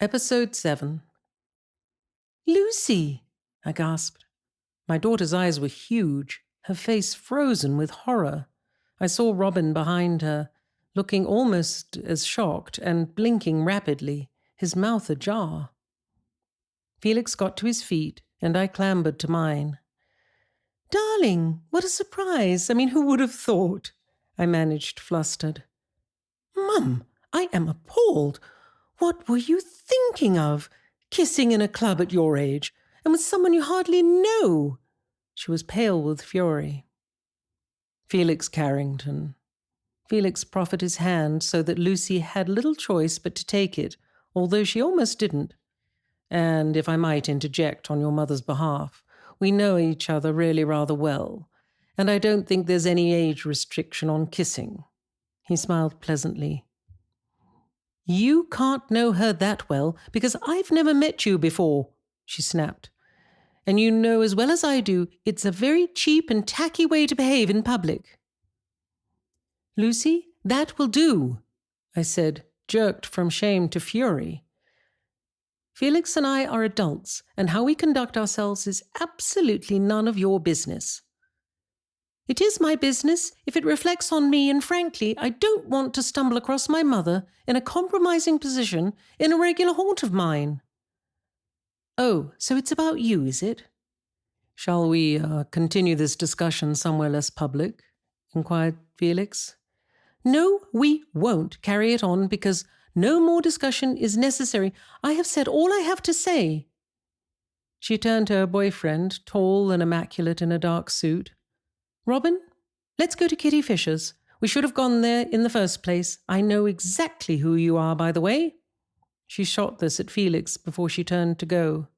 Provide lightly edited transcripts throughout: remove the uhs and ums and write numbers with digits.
Episode 7. "Lucy!" I gasped. My daughter's eyes were huge, her face frozen with horror. I saw Robin behind her, looking almost as shocked and blinking rapidly, his mouth ajar. Felix got to his feet, and I clambered to mine. "Darling, what a surprise! I mean, who would have thought?" I managed, flustered. "Mum, I am appalled. What were you thinking of? Kissing in a club at your age, and with someone you hardly know?" She was pale with fury. "Felix Carrington." Felix proffered his hand so that Lucy had little choice but to take it, although she almost didn't. "And if I might interject on your mother's behalf, we know each other really rather well, and I don't think there's any age restriction on kissing." He smiled pleasantly. "You can't know her that well because I've never met you before," she snapped. "And you know as well as I do it's a very cheap and tacky way to behave in public." "Lucy, that will do," I said, jerked from shame to fury. "Felix and I are adults, and how we conduct ourselves is absolutely none of your business." "It is my business if it reflects on me, and frankly, I don't want to stumble across my mother in a compromising position in a regular haunt of mine." "Oh, so it's about you, is it?" "Shall we continue this discussion somewhere less public?" inquired Felix. "No, we won't carry it on because no more discussion is necessary. I have said all I have to say." She turned to her boyfriend, tall and immaculate in a dark suit. "Robin, let's go to Kitty Fisher's. We should have gone there in the first place. I know exactly who you are, by the way." She shot this at Felix before she turned to go.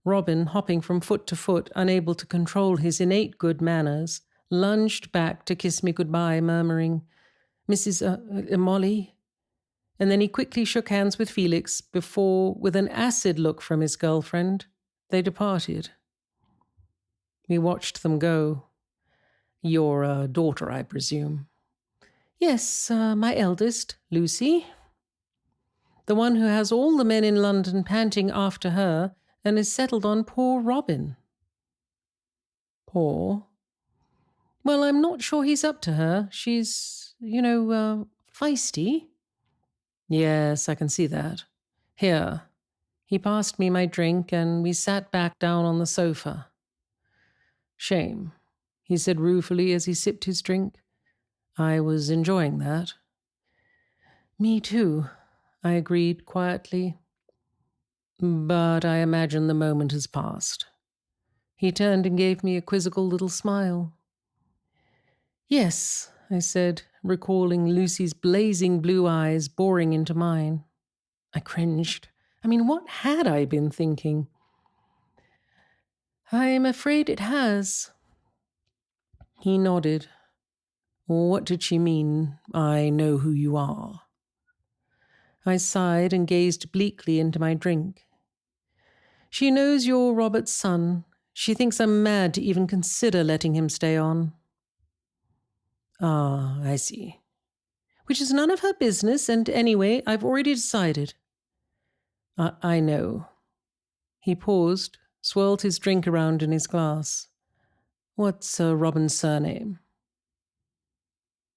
Robin, hopping from foot to foot, unable to control his innate good manners, lunged back to kiss me goodbye, murmuring, "Mrs. Molly." And then he quickly shook hands with Felix before, with an acid look from his girlfriend, they departed. We watched them go. "Your daughter, I presume?" "Yes, my eldest, Lucy. The one who has all the men in London panting after her and is settled on poor Robin." "Poor?" "Well, I'm not sure he's up to her. She's, feisty." "Yes, I can see that. Here." He passed me my drink and we sat back down on the sofa. "Shame," he said ruefully as he sipped his drink. "I was enjoying that." "Me too," I agreed quietly. "But I imagine the moment has passed." He turned and gave me a quizzical little smile. "Yes," I said, recalling Lucy's blazing blue eyes boring into mine. I cringed. I mean, what had I been thinking? "I'm afraid it has." He nodded. "What did she mean, 'I know who you are'?" I sighed and gazed bleakly into my drink. "She knows you're Robert's son. She thinks I'm mad to even consider letting him stay on." "Ah, I see." "Which is none of her business, and anyway, I've already decided." I know." He paused, swirled his drink around in his glass. "What's Robin's surname?"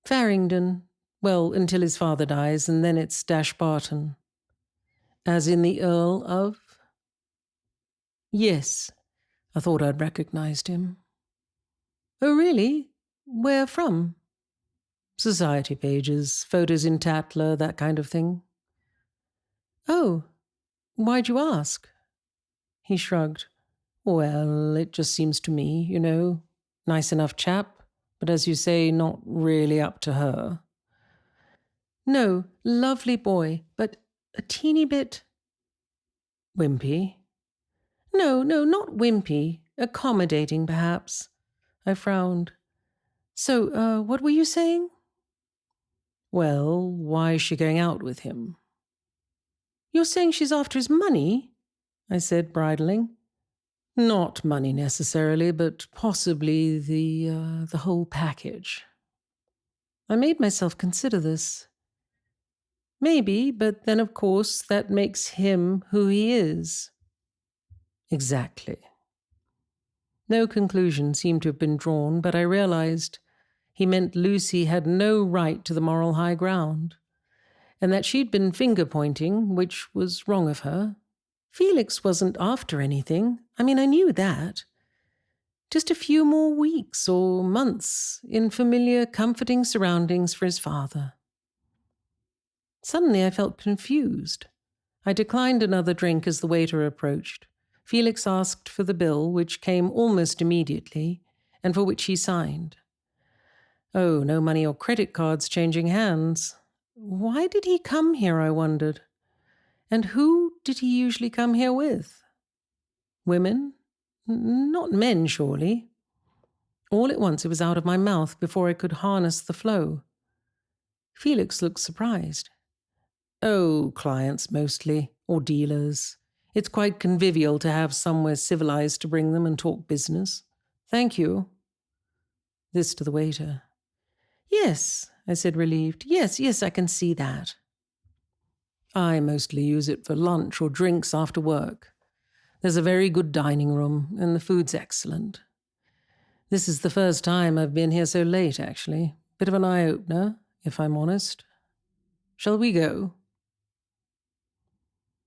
"Farringdon. Well, until his father dies, and then it's Barton." "As in the Earl of—" "Yes." I thought I'd recognized him. "Oh, really? Where from?" "Society pages, photos in Tatler, that kind of thing." "Oh, why'd you ask?" He shrugged. "Well, it just seems to me, nice enough chap, but as you say, not really up to her." "No, lovely boy, but a teeny bit—" "Wimpy?" No, not wimpy. Accommodating, perhaps." I frowned. "So, what were you saying?" "Well, why is she going out with him?" "You're saying she's after his money?" I said, bridling. "Not money necessarily, but possibly the whole package." I made myself consider this. Maybe, but then of course that makes him who he is. Exactly. No conclusion seemed to have been drawn, but I realized he meant Lucy had no right to the moral high ground, and that she'd been finger-pointing, which was wrong of her. Felix wasn't after anything. I mean, I knew that. Just a few more weeks or months in familiar, comforting surroundings for his father. Suddenly I felt confused. I declined another drink as the waiter approached. Felix asked for the bill, which came almost immediately, and for which he signed. Oh, no money or credit cards changing hands. Why did he come here, I wondered? And who did he usually come here with? Women? Not men, surely. All at once it was out of my mouth before I could harness the flow. Felix looked surprised. Oh, clients mostly, or dealers. It's quite convivial to have somewhere civilized to bring them and talk business. Thank you. This to the waiter. Yes, I said, relieved. Yes, I can see that. I mostly use it for lunch or drinks after work. There's a very good dining room, and the food's excellent. This is the first time I've been here so late, actually. Bit of an eye-opener, if I'm honest. Shall we go?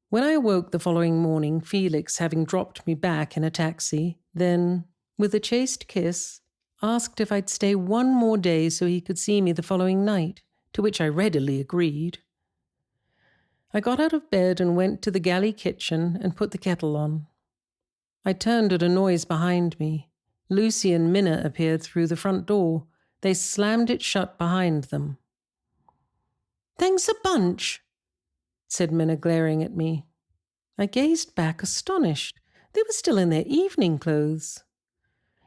When I awoke the following morning, Felix, having dropped me back in a taxi, then, with a chaste kiss, asked if I'd stay one more day so he could see me the following night, to which I readily agreed. I got out of bed and went to the galley kitchen and put the kettle on. I turned at a noise behind me. Lucy and Minna appeared through the front door. They slammed it shut behind them. "Thanks a bunch," said Minna, glaring at me. I gazed back astonished. They were still in their evening clothes.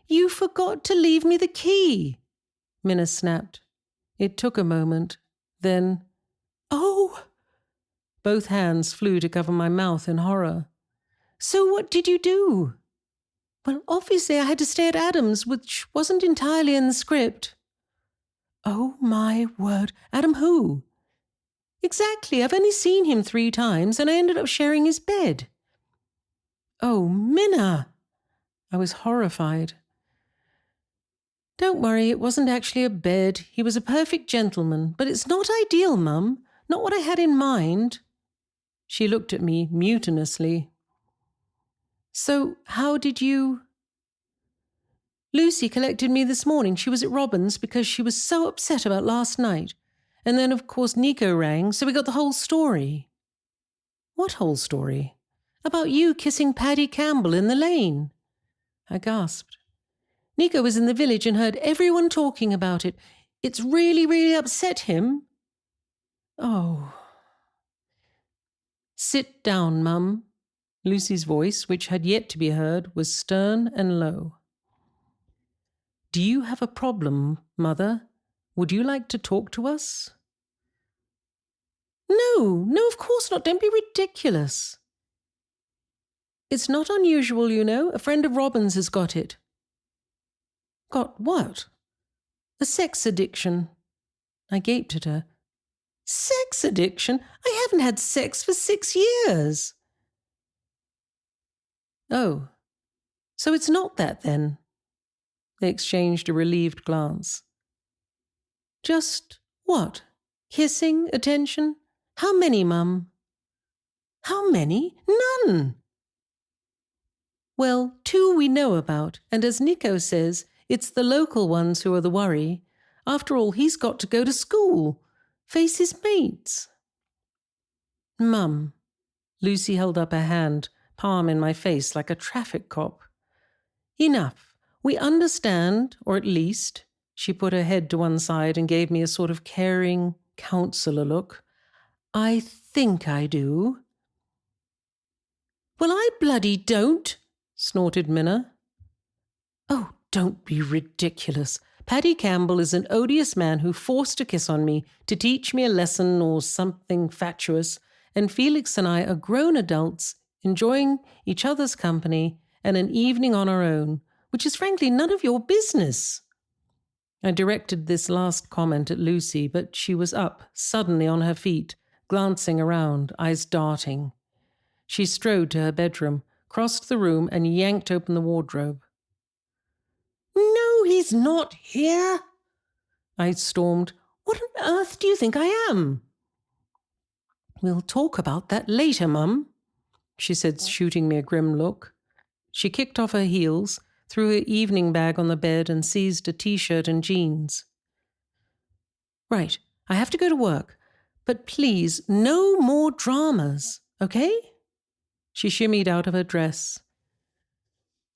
"You forgot to leave me the key," Minna snapped. It took a moment. Then, "Oh!" Both hands flew to cover my mouth in horror. "So what did you do?" "Well, obviously I had to stay at Adam's, which wasn't entirely in the script." "Oh my word. Adam who?" "Exactly. I've only seen him 3 times and I ended up sharing his bed." "Oh, Minna." I was horrified. "Don't worry, it wasn't actually a bed. He was a perfect gentleman, but it's not ideal, Mum. Not what I had in mind." She looked at me mutinously. "So how did you—" "Lucy collected me this morning. She was at Robin's because she was so upset about last night. And then, of course, Nico rang, so we got the whole story." "What whole story?" "About you kissing Paddy Campbell in the lane." I gasped. "Nico was in the village and heard everyone talking about it. It's really, really upset him." "Oh." "Sit down, Mum." Lucy's voice, which had yet to be heard, was stern and low. "Do you have a problem, Mother? Would you like to talk to us?" No, of course not. Don't be ridiculous." "It's not unusual, you know. A friend of Robin's has got it." "Got what?" "A sex addiction." I gaped at her. "Sex addiction? I haven't had sex for 6 years." "Oh, so it's not that then?" They exchanged a relieved glance. "Just what? Kissing, attention? How many, Mum?" "How many? None." "Well, 2 we know about, and as Nico says, it's the local ones who are the worry. After all, he's got to go to school, face his mates." "Mum." Lucy held up her hand, palm in my face like a traffic cop. "Enough. We understand, or at least," she put her head to one side and gave me a sort of caring, counsellor look, "I think I do." "Well, I bloody don't," snorted Minna. "Oh, don't be ridiculous. Paddy Campbell is an odious man who forced a kiss on me to teach me a lesson or something fatuous, and Felix and I are grown adults enjoying each other's company and an evening on our own, which is frankly none of your business." I directed this last comment at Lucy, but she was up, suddenly on her feet, glancing around, eyes darting. She strode to her bedroom, crossed the room, and yanked open the wardrobe. "No, he's not here," I stormed. "What on earth do you think I am?" "We'll talk about that later, Mum," she said, shooting me a grim look. She kicked off her heels, threw her evening bag on the bed, and seized a t-shirt and jeans. "Right, I have to go to work, but please, no more dramas, okay?" She shimmied out of her dress.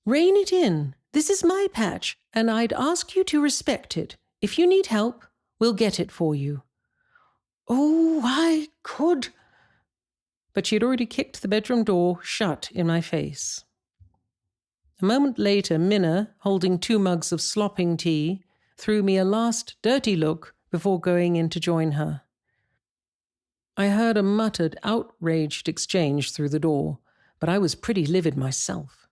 "Rein it in. This is my patch, and I'd ask you to respect it. If you need help, we'll get it for you." "Oh, I could..." But she had already kicked the bedroom door shut in my face. A moment later, Minna, holding 2 mugs of slopping tea, threw me a last dirty look before going in to join her. I heard a muttered, outraged exchange through the door, but I was pretty livid myself.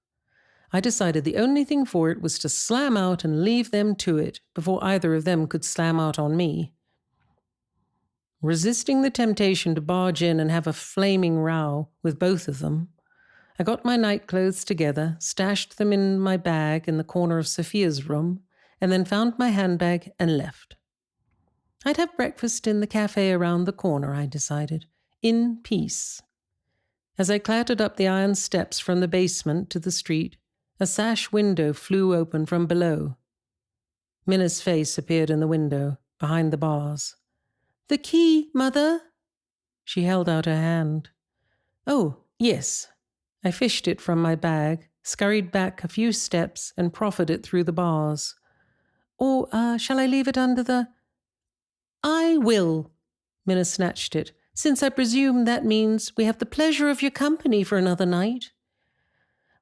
I decided the only thing for it was to slam out and leave them to it before either of them could slam out on me. Resisting the temptation to barge in and have a flaming row with both of them, I got my nightclothes together, stashed them in my bag in the corner of Sophia's room, and then found my handbag and left. I'd have breakfast in the cafe around the corner, I decided, in peace. As I clattered up the iron steps from the basement to the street, a sash window flew open from below. Minna's face appeared in the window, behind the bars. "The key, Mother?" She held out her hand. "Oh, yes." I fished it from my bag, scurried back a few steps, and proffered it through the bars. "Or shall I leave it under the—" "I will." Minna snatched it, "since I presume that means we have the pleasure of your company for another night."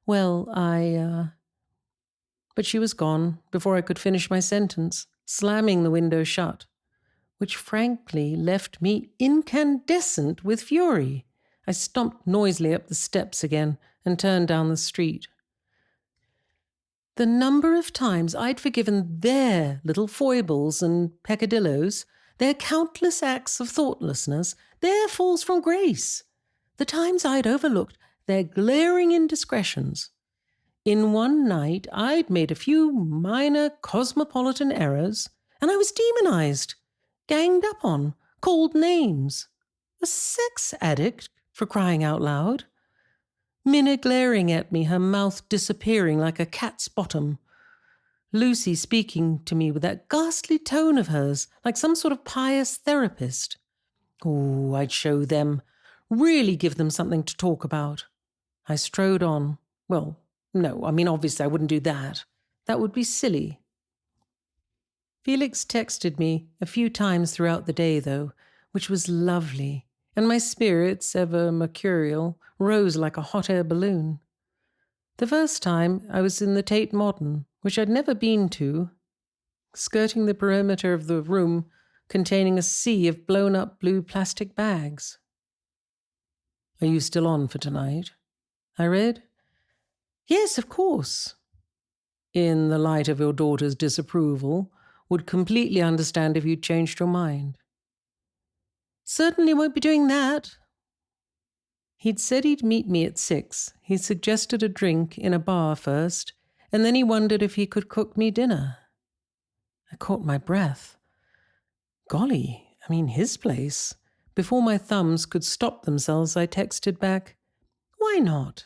"Well, But she was gone before I could finish my sentence, slamming the window shut, which frankly left me incandescent with fury. I stomped noisily up the steps again and turned down the street. The number of times I'd forgiven their little foibles and peccadillos, their countless acts of thoughtlessness, their falls from grace, the times I'd overlooked their glaring indiscretions. In one night, I'd made a few minor cosmopolitan errors, and I was demonized, ganged up on, called names. A sex addict, for crying out loud. Minna glaring at me, her mouth disappearing like a cat's bottom. Lucy speaking to me with that ghastly tone of hers, like some sort of pious therapist. Oh, I'd show them, really give them something to talk about. I strode on. Well, no, obviously I wouldn't do that. That would be silly. Felix texted me a few times throughout the day, though, which was lovely, and my spirits, ever mercurial, rose like a hot air balloon. The first time I was in the Tate Modern, which I'd never been to, skirting the perimeter of the room containing a sea of blown-up blue plastic bags. "Are you still on for tonight?" I read. "Yes, of course." "In the light of your daughter's disapproval, would completely understand if you'd changed your mind." "Certainly won't be doing that." He'd said he'd meet me at 6. He suggested a drink in a bar first, and then he wondered if he could cook me dinner. I caught my breath. Golly, his place. Before my thumbs could stop themselves, I texted back, "Why not?"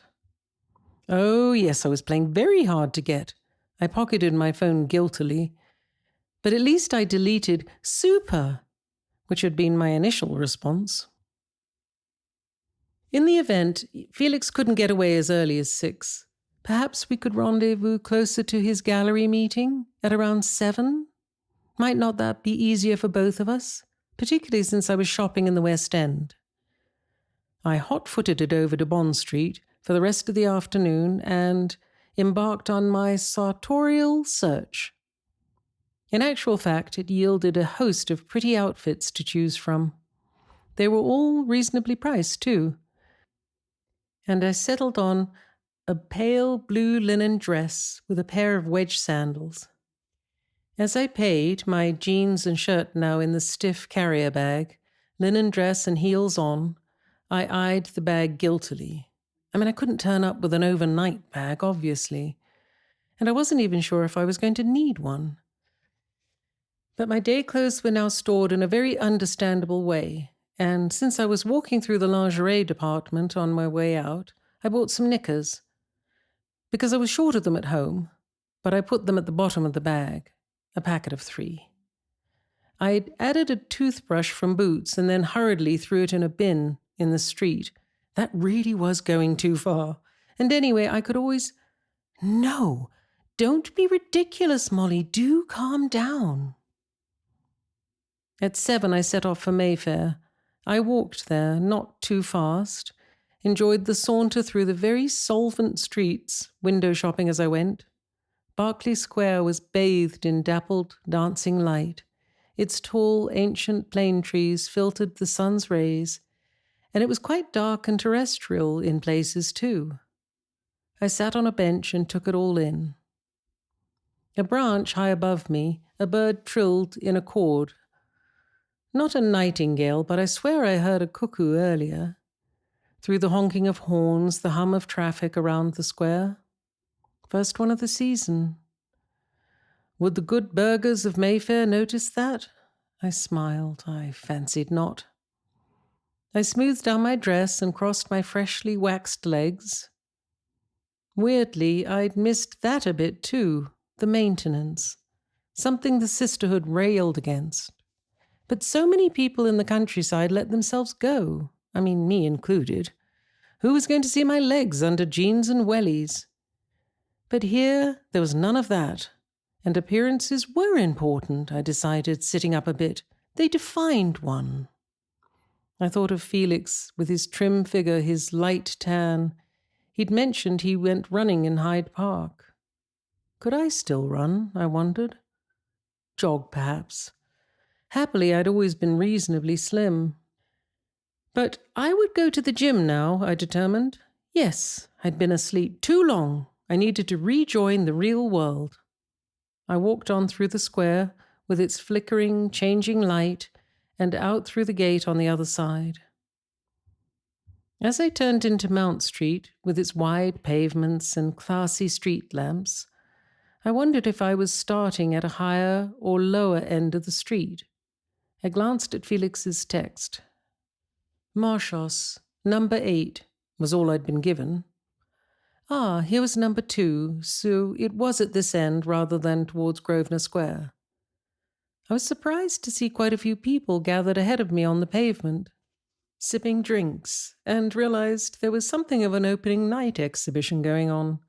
Oh, yes, I was playing very hard to get. I pocketed my phone guiltily. But at least I deleted "super," which had been my initial response. In the event, Felix couldn't get away as early as 6. Perhaps we could rendezvous closer to his gallery meeting at around 7? Might not that be easier for both of us, particularly since I was shopping in the West End? I hot-footed it over to Bond Street for the rest of the afternoon and embarked on my sartorial search. In actual fact, it yielded a host of pretty outfits to choose from. They were all reasonably priced, too. And I settled on a pale blue linen dress with a pair of wedge sandals. As I paid, my jeans and shirt now in the stiff carrier bag, linen dress and heels on, I eyed the bag guiltily. I mean, I couldn't turn up with an overnight bag, obviously, and I wasn't even sure if I was going to need one. But my day clothes were now stored in a very understandable way, and since I was walking through the lingerie department on my way out, I bought some knickers. Because I was short of them at home, but I put them at the bottom of the bag, a packet of 3. I'd added a toothbrush from Boots and then hurriedly threw it in a bin in the street. That really was going too far. And anyway, I could always... No, don't be ridiculous, Molly. Do calm down. At 7, I set off for Mayfair. I walked there, not too fast, enjoyed the saunter through the very solvent streets, window shopping as I went. Berkeley Square was bathed in dappled, dancing light. Its tall, ancient plane trees filtered the sun's rays, and it was quite dark and terrestrial in places too. I sat on a bench and took it all in. A branch high above me, a bird trilled in a chord. Not a nightingale, but I swear I heard a cuckoo earlier. Through the honking of horns, the hum of traffic around the square. First one of the season. Would the good burghers of Mayfair notice that? I smiled. I fancied not. I smoothed down my dress and crossed my freshly waxed legs. Weirdly, I'd missed that a bit too, the maintenance. Something the sisterhood railed against. But so many people in the countryside let themselves go. I mean, me included. Who was going to see my legs under jeans and wellies? But here there was none of that. And appearances were important, I decided, sitting up a bit. They defined one. I thought of Felix with his trim figure, his light tan. He'd mentioned he went running in Hyde Park. Could I still run, I wondered? Jog, perhaps. Happily, I'd always been reasonably slim. But I would go to the gym now, I determined. Yes, I'd been asleep too long. I needed to rejoin the real world. I walked on through the square with its flickering, changing light and out through the gate on the other side. As I turned into Mount Street, with its wide pavements and classy street lamps, I wondered if I was starting at a higher or lower end of the street. I glanced at Felix's text. Marchos, number 8, was all I'd been given. Ah, here was number 2, so it was at this end rather than towards Grosvenor Square. I was surprised to see quite a few people gathered ahead of me on the pavement, sipping drinks, and realized there was something of an opening night exhibition going on,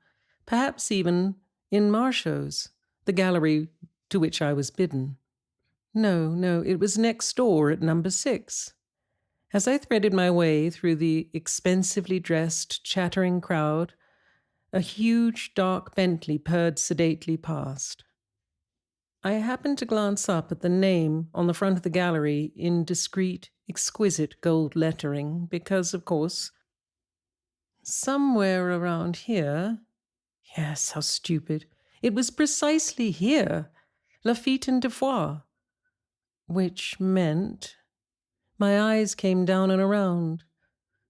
perhaps even in Marchos, the gallery to which I was bidden. No, it was next door at number 6. As I threaded my way through the expensively dressed, chattering crowd, a huge, dark Bentley purred sedately past. I happened to glance up at the name on the front of the gallery in discreet, exquisite gold lettering because, of course, somewhere around here... Yes, how stupid. It was precisely here, Lafitte and Defoy. Which meant... My eyes came down and around.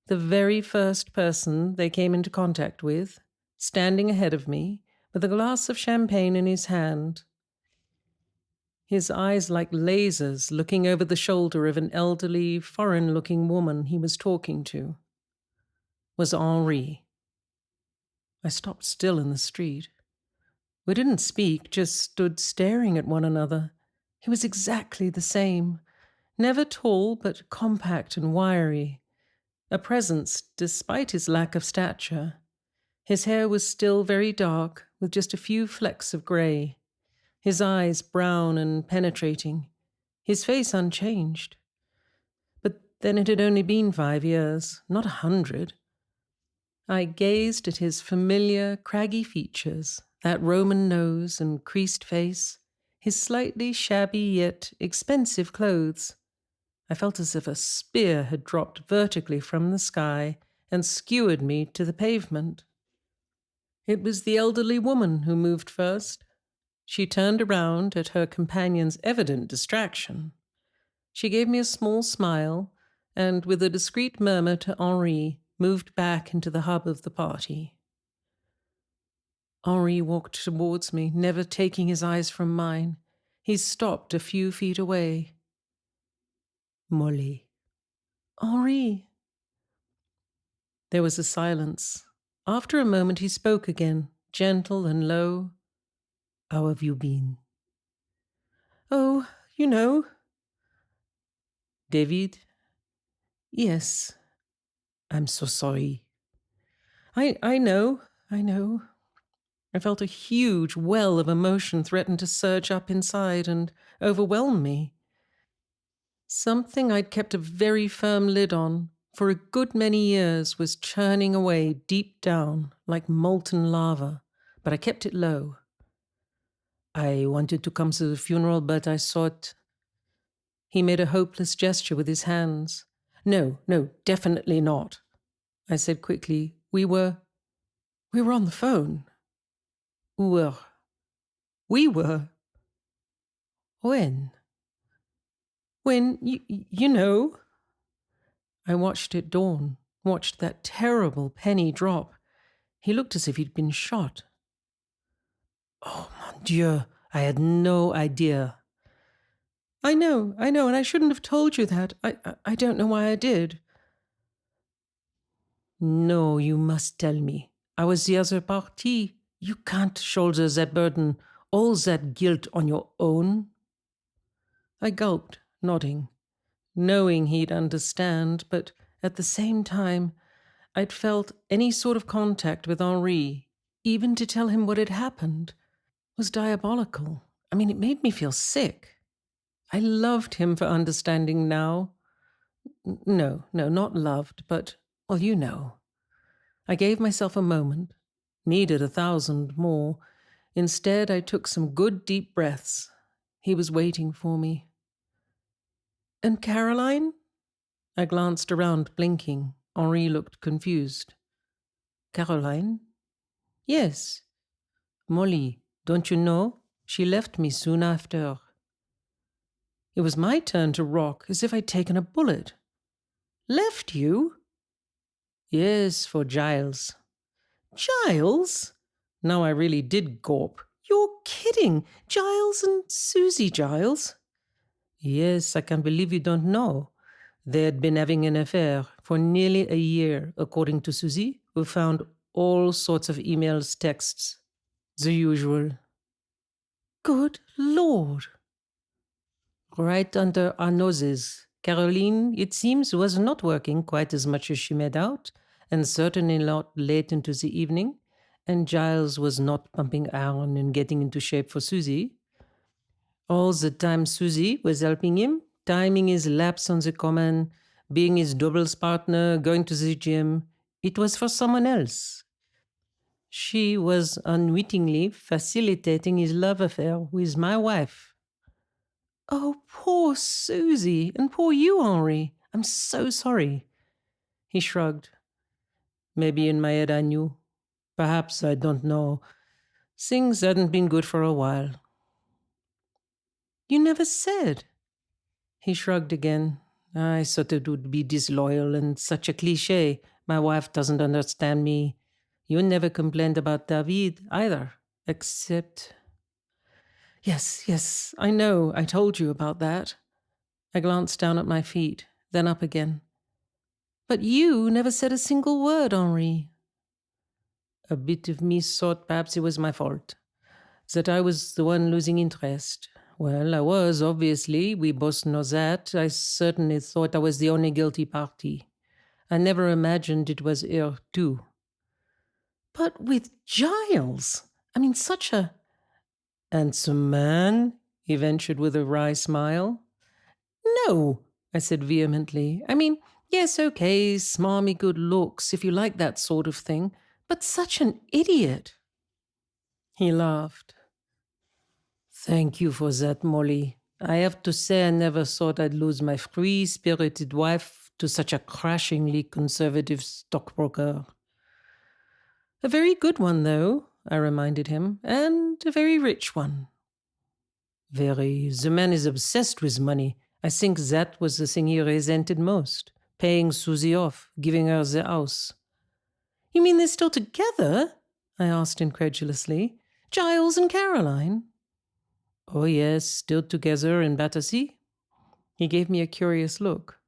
The very first person they came into contact with, standing ahead of me, with a glass of champagne in his hand. His eyes like lasers looking over the shoulder of an elderly, foreign-looking woman he was talking to. Was Henri. I stopped still in the street. We didn't speak, just stood staring at one another. He was exactly the same. Never tall, but compact and wiry. A presence, despite his lack of stature. His hair was still very dark, with just a few flecks of grey. His eyes brown and penetrating. His face unchanged. But then it had only been 5 years, not 100. I gazed at his familiar, craggy features, that Roman nose and creased face, his slightly shabby yet expensive clothes. I felt as if a spear had dropped vertically from the sky and skewered me to the pavement. It was the elderly woman who moved first. She turned around at her companion's evident distraction. She gave me a small smile and with a discreet murmur to Henri, moved back into the hub of the party. Henri walked towards me, never taking his eyes from mine. He stopped a few feet away. Molly. Henri. There was a silence. After a moment he spoke again, gentle and low. How have you been? Oh, you know. David? Yes. I'm so sorry. I know. I felt a huge well of emotion threaten to surge up inside and overwhelm me. Something I'd kept a very firm lid on for a good many years was churning away deep down like molten lava, but I kept it low. I wanted to come to the funeral, but I thought... He made a hopeless gesture with his hands. No, definitely not. I said quickly, We were on the phone. We were. When? When, you know. I watched it dawn, watched that terrible penny drop. He looked as if he'd been shot. Oh, mon Dieu, I had no idea. I know, and I shouldn't have told you that. I don't know why I did. No, you must tell me. I was the other party. You can't shoulder that burden, all that guilt on your own. I gulped, nodding, knowing he'd understand, but at the same time, I'd felt any sort of contact with Henri, even to tell him what had happened, was diabolical. I mean, it made me feel sick. I loved him for understanding now. No, not loved, but, well, you know. I gave myself a moment, needed 1,000 more. Instead, I took some good deep breaths. He was waiting for me. And Caroline? I glanced around, blinking. Henri looked confused. Caroline? Yes. Molly, don't you know? She left me soon after. It was my turn to rock, as if I'd taken a bullet. Left you? Yes, for Giles. Giles? Now I really did gawp. You're kidding. Giles and Susie Giles? Yes, I can't believe you don't know. They had been having an affair for nearly a year, according to Susie, who found all sorts of emails, texts. The usual. Good Lord. Right under our noses. Caroline, it seems, was not working quite as much as she made out, and certainly not late into the evening, and Giles was not pumping iron and getting into shape for Susie. All the time Susie was helping him, timing his laps on the common, being his doubles partner, going to the gym. It was for someone else. She was unwittingly facilitating his love affair with my wife. Oh, poor Susie, and poor you, Henri. I'm so sorry. He shrugged. Maybe in my head I knew. Perhaps, I don't know. Things hadn't been good for a while. You never said. He shrugged again. I thought it would be disloyal and such a cliché. My wife doesn't understand me. You never complained about David either, except... Yes, I know. I told you about that. I glanced down at my feet, then up again. But you never said a single word, Henri. A bit of me thought perhaps it was my fault, that I was the one losing interest. Well, I was, obviously. We both know that. I certainly thought I was the only guilty party. I never imagined it was her, too. But with Giles! I mean, such a... handsome man, he ventured with a wry smile. No, I said vehemently. I mean, yes, okay, smarmy good looks, if you like that sort of thing, but such an idiot. He laughed. Thank you for that, Molly. I have to say I never thought I'd lose my free-spirited wife to such a crashingly conservative stockbroker. A very good one, though, I reminded him, and a very rich one. Very. The man is obsessed with money. I think that was the thing he resented most. paying Susie off, giving her the house. You mean they're still together? I asked incredulously. Giles and Caroline? Oh, yes, still together in Battersea. He gave me a curious look.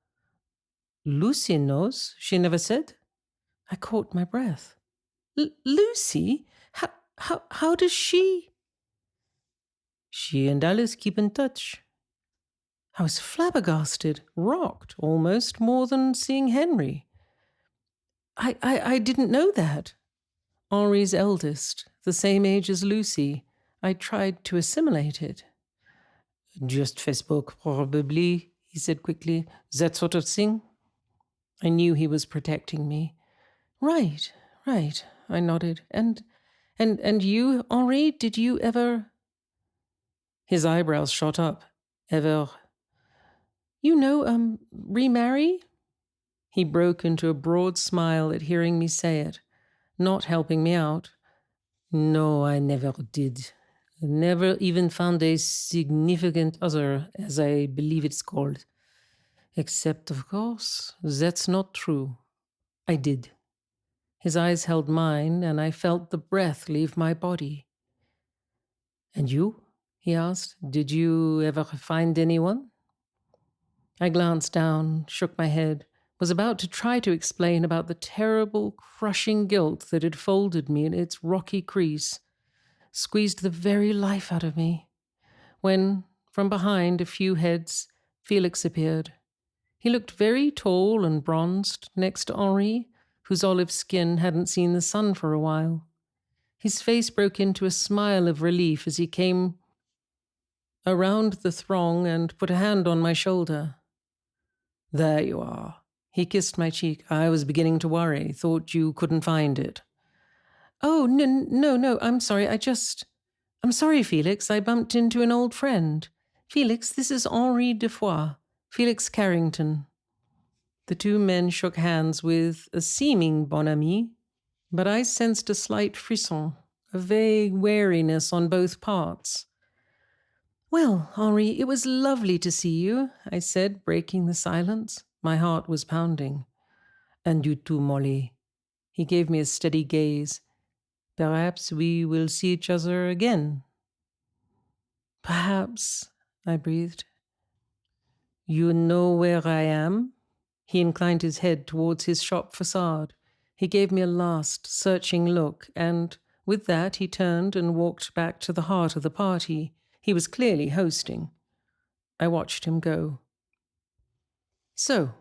Lucy knows, she never said. I caught my breath. Lucy? How does she? She and Alice keep in touch. I was flabbergasted, rocked almost more than seeing Henry. I didn't know that. Henri's eldest, the same age as Lucy. I tried to assimilate it. Just Facebook, probably, he said quickly. That sort of thing. I knew he was protecting me. Right, I nodded. And you, Henri, did you ever? His eyebrows shot up. Ever? Remarry? He broke into a broad smile at hearing me say it, not helping me out. No, I never did. Never even found a significant other, as I believe it's called. Except, of course, that's not true. I did. His eyes held mine, and I felt the breath leave my body. And you? He asked. Did you ever find anyone? I glanced down, shook my head, was about to try to explain about the terrible, crushing guilt that had folded me in its rocky crease, squeezed the very life out of me, when, from behind a few heads, Felix appeared. He looked very tall and bronzed next to Henri, whose olive skin hadn't seen the sun for a while. His face broke into a smile of relief as he came around the throng and put a hand on my shoulder. There you are. He kissed my cheek. I was beginning to worry. Thought you couldn't find it. Oh, no, I'm sorry. I'm sorry, Felix. I bumped into an old friend. Felix, this is Henri Defoy, Felix Carrington. The two men shook hands with a seeming bon ami, but I sensed a slight frisson, a vague wariness on both parts. Well, Henri, it was lovely to see you, I said, breaking the silence. My heart was pounding. And you too, Molly. He gave me a steady gaze. Perhaps we will see each other again. Perhaps, I breathed. You know where I am? He inclined his head towards his shop facade. He gave me a last, searching look, and with that he turned and walked back to the heart of the party. He was clearly hosting. I watched him go. So,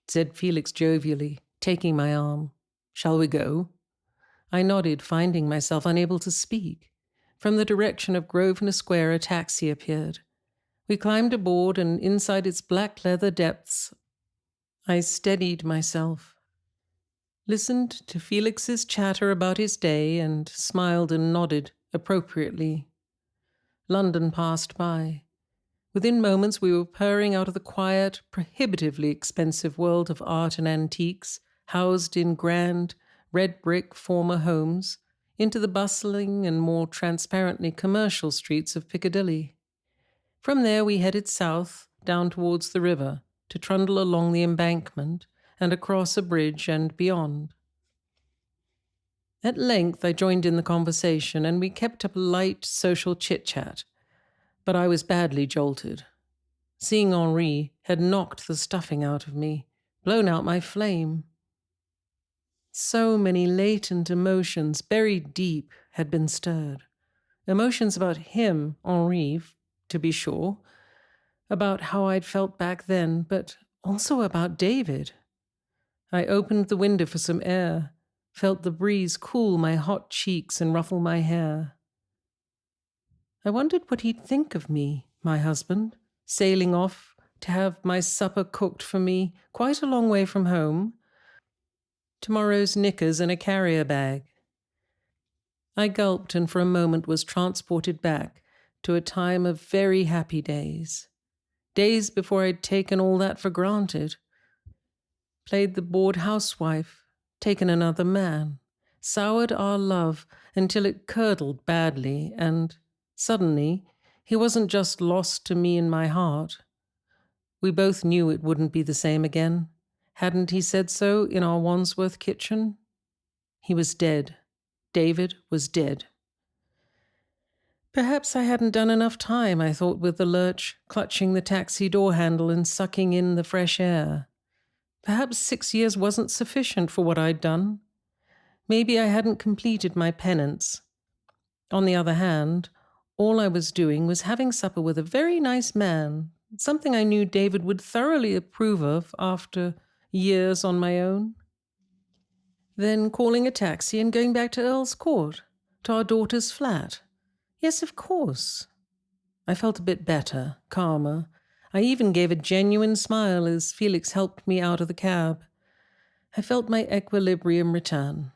said Felix jovially, taking my arm, shall we go? I nodded, finding myself unable to speak. From the direction of Grosvenor Square, a taxi appeared. We climbed aboard, and inside its black leather depths, I steadied myself, listened to Felix's chatter about his day, and smiled and nodded appropriately. London passed by. Within moments we were purring out of the quiet, prohibitively expensive world of art and antiques, housed in grand, red-brick former homes, into the bustling and more transparently commercial streets of Piccadilly. From there we headed south, down towards the river, to trundle along the embankment and across a bridge and beyond. At length I joined in the conversation, and we kept up a light social chit-chat, but I was badly jolted. Seeing Henri had knocked the stuffing out of me, blown out my flame. So many latent emotions, buried deep, had been stirred. Emotions about him, Henri, to be sure, about how I'd felt back then, but also about David. I opened the window for some air, felt the breeze cool my hot cheeks and ruffle my hair. I wondered what he'd think of me, my husband, sailing off to have my supper cooked for me quite a long way from home, tomorrow's knickers in a carrier bag. I gulped and for a moment was transported back to a time of very happy days. Days before I'd taken all that for granted. Played the bored housewife, taken another man, soured our love until it curdled badly, and suddenly he wasn't just lost to me in my heart, We both knew it wouldn't be the same again. Hadn't he said so in our Wandsworth kitchen? He was dead. David was dead. Perhaps I hadn't done enough time, I thought with the lurch, clutching the taxi door handle and sucking in the fresh air. Perhaps 6 years wasn't sufficient for what I'd done. Maybe I hadn't completed my penance. On the other hand, all I was doing was having supper with a very nice man, something I knew David would thoroughly approve of after years on my own. Then calling a taxi and going back to Earl's Court, to our daughter's flat. Yes, of course. I felt a bit better, calmer. I even gave a genuine smile as Felix helped me out of the cab. I felt my equilibrium return.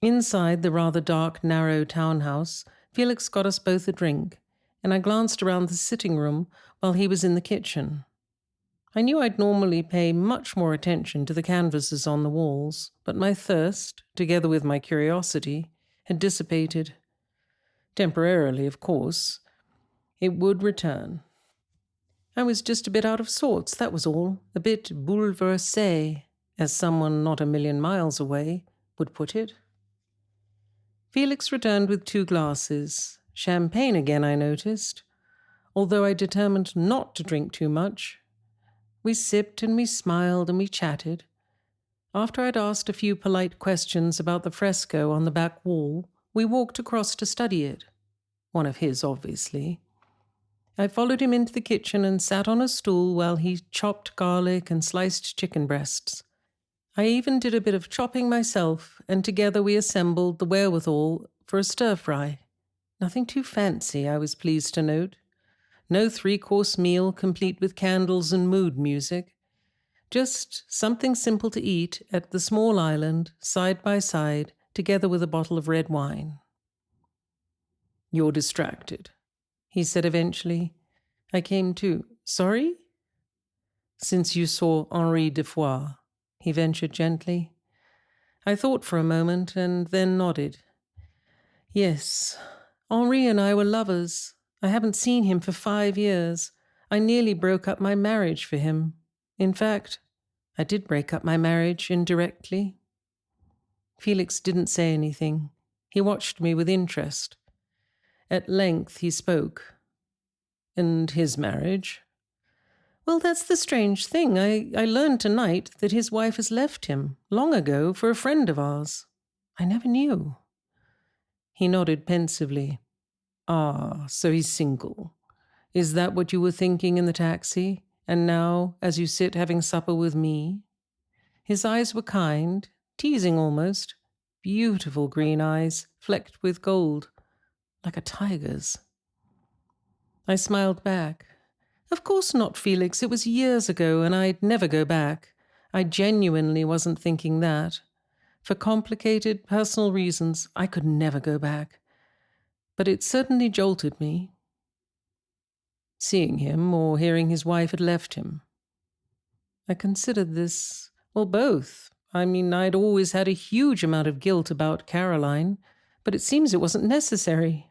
Inside the rather dark, narrow townhouse, Felix got us both a drink, and I glanced around the sitting room while he was in the kitchen. I knew I'd normally pay much more attention to the canvases on the walls, but my thirst, together with my curiosity, had dissipated. Temporarily, of course. It would return. I was just a bit out of sorts, that was all, a bit bouleversé, as someone not a million miles away would put it. Felix returned with 2 glasses. Champagne again, I noticed, although I determined not to drink too much. We sipped and we smiled and we chatted. After I'd asked a few polite questions about the fresco on the back wall, we walked across to study it. One of his, obviously. I followed him into the kitchen and sat on a stool while he chopped garlic and sliced chicken breasts. I even did a bit of chopping myself, and together we assembled the wherewithal for a stir-fry. Nothing too fancy, I was pleased to note. No 3-course meal complete with candles and mood music. Just something simple to eat at the small island, side by side, together with a bottle of red wine. "You're distracted," he said eventually. I came to. "Sorry?" "Since you saw Henri de Foix," he ventured gently. I thought for a moment and then nodded. "Yes, Henri and I were lovers. I haven't seen him for 5 years. I nearly broke up my marriage for him. In fact, I did break up my marriage indirectly." Felix didn't say anything. He watched me with interest. At length he spoke. "And his marriage?" "Well, that's the strange thing. I learned tonight that his wife has left him, long ago, for a friend of ours. I never knew." He nodded pensively. "Ah, so he's single. Is that what you were thinking in the taxi? And now, as you sit having supper with me?" His eyes were kind, teasing almost. Beautiful green eyes, flecked with gold, like a tiger's. I smiled back. "Of course not, Felix. It was years ago, and I'd never go back. I genuinely wasn't thinking that. For complicated personal reasons, I could never go back. But it certainly jolted me." Seeing him or hearing his wife had left him. I considered this, well, both. I mean, I'd always had a huge amount of guilt about Caroline, but it seems it wasn't necessary.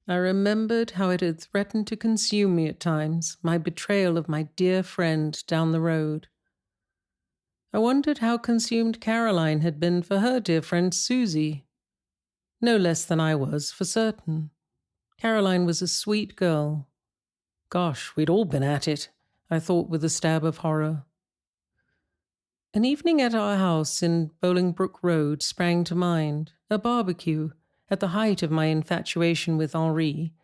I remembered how it had threatened to consume me at times, my betrayal of my dear friend down the road. I wondered how consumed Caroline had been for her dear friend Susie. No less than I was, for certain. Caroline was a sweet girl. Gosh, we'd all been at it, I thought with a stab of horror. An evening at our house in Bolingbroke Road sprang to mind, a barbecue, at the height of my infatuation with Henri,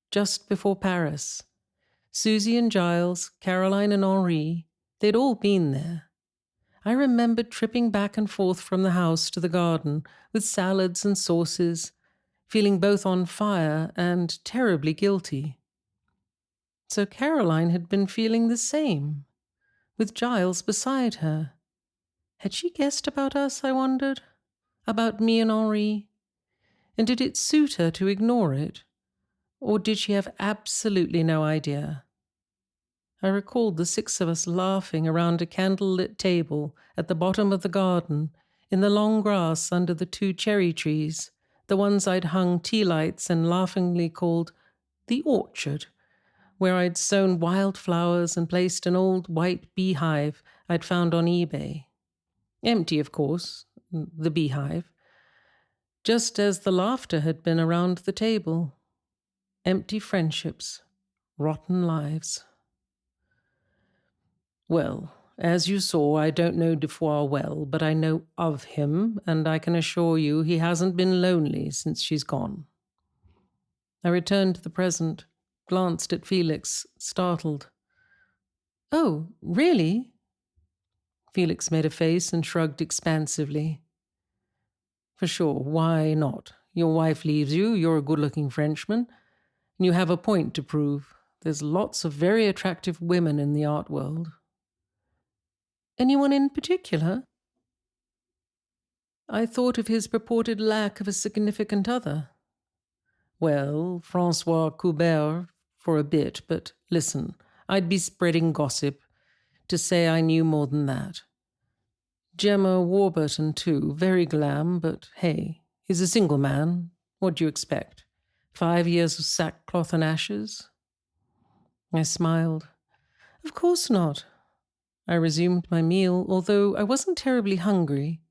just before Paris. Susie and Giles, Caroline and Henri, they'd all been there. I remembered tripping back and forth from the house to the garden with salads and sauces, feeling both on fire and terribly guilty. So Caroline had been feeling the same, with Giles beside her. Had she guessed about us, I wondered? About me and Henri? And did it suit her to ignore it? Or did she have absolutely no idea? I recalled the 6 of us laughing around a candle-lit table at the bottom of the garden, in the long grass under the 2 cherry trees, the ones I'd hung tea lights and laughingly called the orchard, where I'd sown wildflowers and placed an old white beehive I'd found on eBay. Empty, of course, the beehive, just as the laughter had been around the table. Empty friendships, rotten lives. Well, as you saw, I don't know Dufour well, but I know of him, and I can assure you he hasn't been lonely since she's gone. I returned to the present, glanced at Felix, startled. Oh, really? Felix made a face and shrugged expansively. For sure, why not? Your wife leaves you, you're a good-looking Frenchman, and you have a point to prove. There's lots of very attractive women in the art world. Anyone in particular? I thought of his purported lack of a significant other. Well, Francois Coubert for a bit, but listen, I'd be spreading gossip to say I knew more than that. Gemma Warburton, too, very glam, but hey, he's a single man. What do you expect? 5 years of sackcloth and ashes? I smiled. Of course not. I resumed my meal, although I wasn't terribly hungry.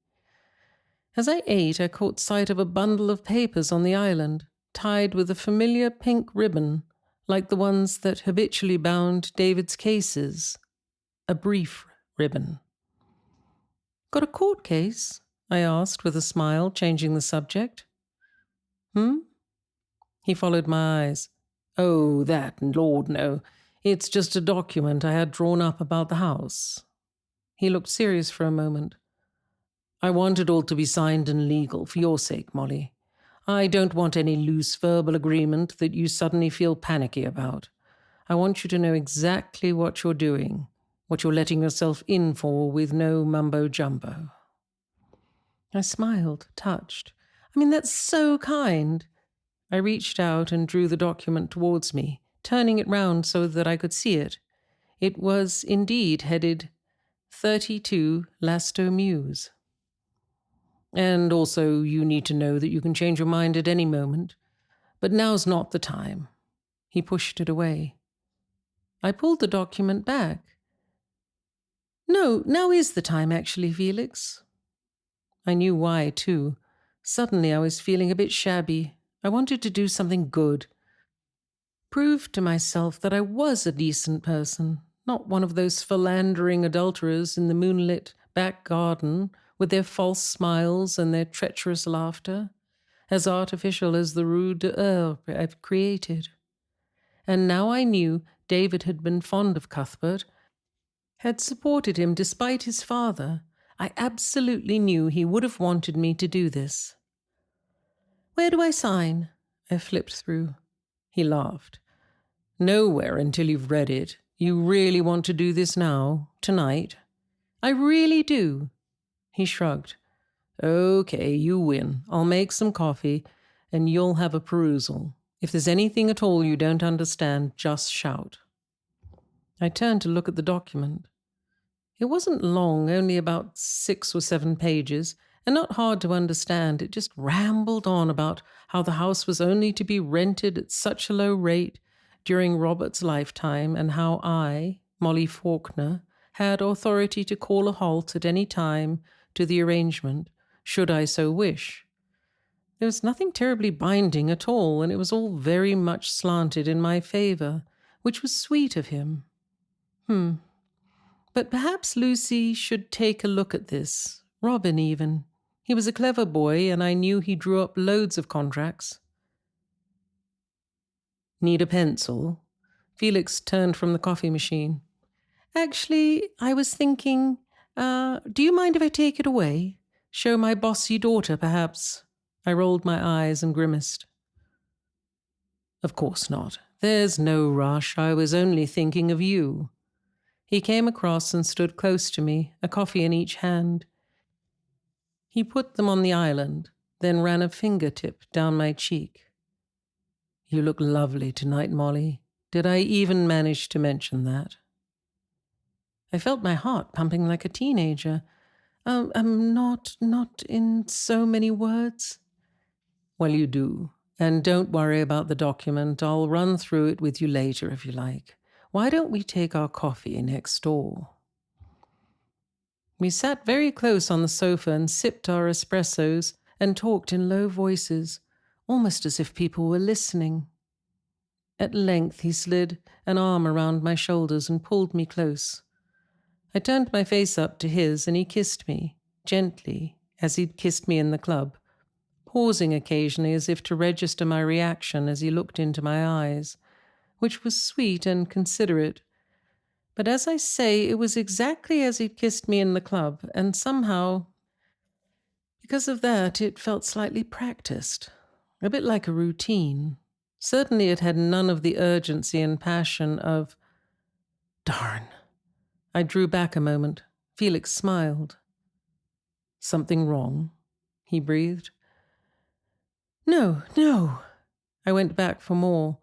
As I ate, I caught sight of a bundle of papers on the island, tied with a familiar pink ribbon, like the ones that habitually bound David's cases. A brief ribbon. Got a court case? I asked with a smile, changing the subject. He followed my eyes. Oh, that, Lord, no. It's just a document I had drawn up about the house. He looked serious for a moment. I want it all to be signed and legal, for your sake, Molly. I don't want any loose verbal agreement that you suddenly feel panicky about. I want you to know exactly what you're doing, what you're letting yourself in for with no mumbo-jumbo. I smiled, touched. I mean, that's so kind. I reached out and drew the document towards me, turning it round so that I could see it. It was indeed headed 32 Lasto Mews. And also, you need to know that you can change your mind at any moment. But now's not the time. He pushed it away. I pulled the document back. No, now is the time, actually, Felix. I knew why, too. Suddenly I was feeling a bit shabby. I wanted to do something good. Prove to myself that I was a decent person, not one of those philandering adulterers in the moonlit back garden with their false smiles and their treacherous laughter, as artificial as the Rue de Eure I've created. And now I knew David had been fond of Cuthbert, had supported him despite his father. I absolutely knew he would have wanted me to do this. Where do I sign? I flipped through. He laughed. Nowhere until you've read it. You really want to do this now, tonight? I really do. He shrugged. Okay, you win. I'll make some coffee, and you'll have a perusal. If there's anything at all you don't understand, just shout. I turned to look at the document. It wasn't long, only about 6 or 7 pages, and not hard to understand. It just rambled on about how the house was only to be rented at such a low rate during Robert's lifetime, and how I, Molly Faulkner, had authority to call a halt at any time to the arrangement, should I so wish. There was nothing terribly binding at all, and it was all very much slanted in my favour, which was sweet of him. But perhaps Lucy should take a look at this. Robin, even. He was a clever boy, and I knew he drew up loads of contracts. Need a pencil? Felix turned from the coffee machine. Actually, I was thinking, do you mind if I take it away? Show my bossy daughter, perhaps. I rolled my eyes and grimaced. Of course not. There's no rush. I was only thinking of you. He came across and stood close to me, a coffee in each hand. He put them on the island, then ran a fingertip down my cheek. You look lovely tonight, Molly. Did I even manage to mention that? I felt my heart pumping like a teenager. Not in so many words. Well, you do. And don't worry about the document. I'll run through it with you later if you like. Why don't we take our coffee next door? We sat very close on the sofa and sipped our espressos and talked in low voices, almost as if people were listening. At length he slid an arm around my shoulders and pulled me close. I turned my face up to his and he kissed me, gently, as he'd kissed me in the club, pausing occasionally as if to register my reaction as he looked into my eyes, which was sweet and considerate. But as I say, it was exactly as he'd kissed me in the club, and somehow, because of that, it felt slightly practiced, a bit like a routine. Certainly it had none of the urgency and passion of... Darn. I drew back a moment. Felix smiled. Something wrong? He breathed. No. I went back for more.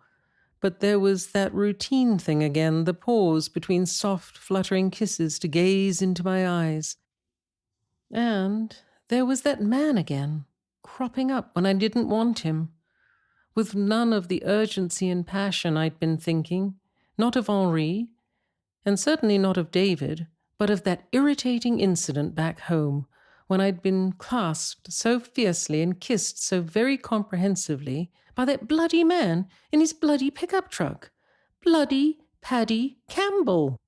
But there was that routine thing again, the pause between soft, fluttering kisses to gaze into my eyes. And there was that man again, cropping up when I didn't want him, with none of the urgency and passion I'd been thinking, not of Henri, and certainly not of David, but of that irritating incident back home when I'd been clasped so fiercely and kissed so very comprehensively by that bloody man in his bloody pickup truck. Bloody Paddy Campbell.